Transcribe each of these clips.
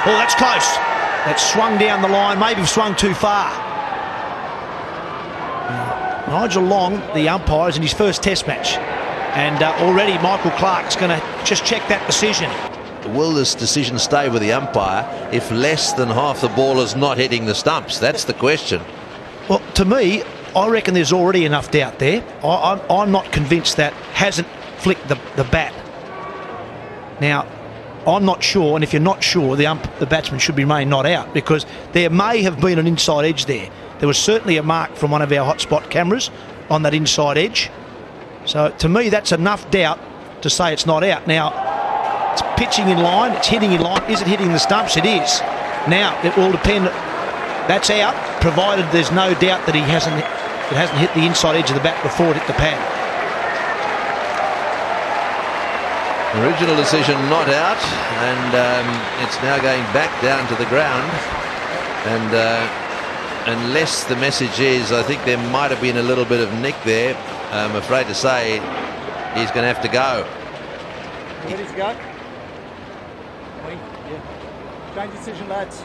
Oh, that's close. That swung down the line, maybe swung too far. Nigel Long, the umpire, is in his first test match. And already Michael Clark's going to just check that decision. Will this decision stay with the umpire if less than half the ball is not hitting the stumps? That's the question. Well, to me, I reckon there's already enough doubt there. I'm not convinced that hasn't flicked the bat. Now, I'm not sure, and if you're not sure, the batsman should remain not out, because there may have been an inside edge there. There was certainly a mark from one of our hotspot cameras on that inside edge. So to me, that's enough doubt to say it's not out. Now, it's pitching in line, it's hitting in line. Is it hitting the stumps? It is. Now, it will depend. That's out, provided there's no doubt that it hasn't hit the inside edge of the bat before it hit the pad. Original decision not out, and it's now going back down to the ground. And unless the message is, I think there might have been a little bit of nick there. I'm afraid to say he's going to have to go. Ready to go? Change decision, lads.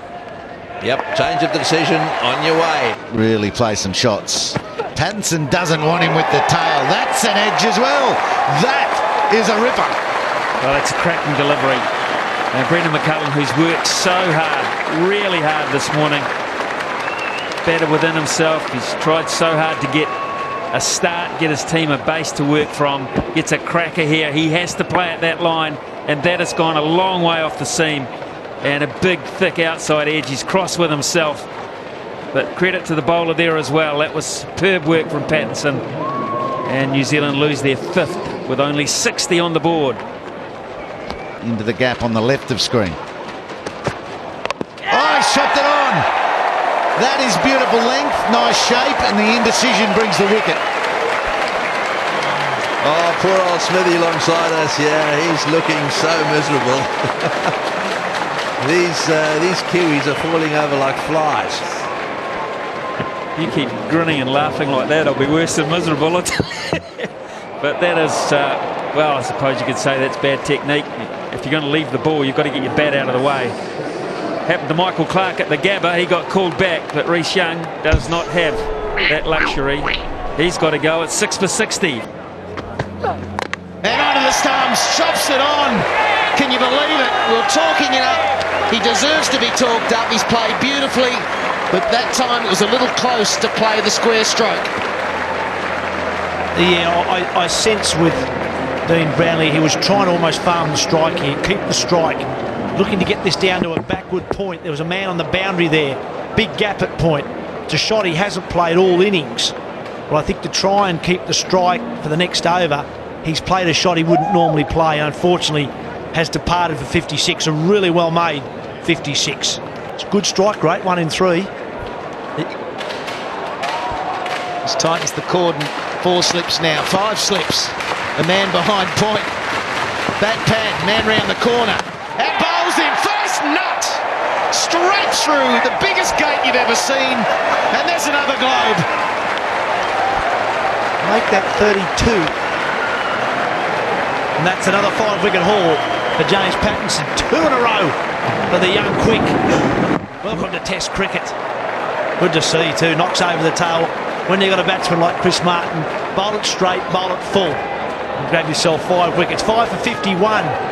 Yep, change of the decision, on your way. Really play some shots. Pattinson doesn't want him with the tail. That's an edge as well. That is a ripper. Well, that's a cracking delivery. And Brendan McCullum, who's worked so hard, really hard this morning, better within himself. He's tried so hard to get a start, get his team a base to work from. Gets a cracker here. He has to play at that line, and that has gone a long way off the seam. And a big, thick outside edge. He's crossed with himself. But credit to the bowler there as well. That was superb work from Pattinson. And New Zealand lose their fifth with only 60 on the board. Into the gap on the left of screen. Oh, he shot it on. That is beautiful length, nice shape, and the indecision brings the wicket. Oh, poor old Smithy alongside us. Yeah, he's looking so miserable. These Kiwis are falling over like flies. You keep grinning and laughing like that, I'll be worse than miserable. But that is, well, I suppose you could say that's bad technique. If you're going to leave the ball, you've got to get your bat out of the way. Happened to Michael Clark at the Gabba. He got called back, but Rhys Young does not have that luxury. He's got to go at 6 for 60. And onto the stumps, chops it on. Can you believe it? We're talking it up. He deserves to be talked up. He's played beautifully, but that time it was a little close to play the square stroke. Yeah, I sense with Dean Brownlee, he was trying to almost farm the strike here, keep the strike, looking to get this down to a backward point. There was a man on the boundary there, big gap at point. It's a shot he hasn't played all innings. Well, I think to try and keep the strike for the next over, he's played a shot he wouldn't normally play, and unfortunately has departed for 56. A really well made 56. It's a good strike rate, 1 in 3. He's tightens the cordon. 4 slips now, 5 slips. The man behind point. Back pad, man round the corner. And bowls in first nut. Straight through the biggest gate you've ever seen. And there's another globe. Make that 32. And that's another 5-wicket haul for James Pattinson. 2 in a row for the young quick. Welcome to Test cricket. Good to see too. Knocks over the tail. When you've got a batsman like Chris Martin, bowl it straight, bowl it full, and grab yourself 5 wickets. 5 for 51.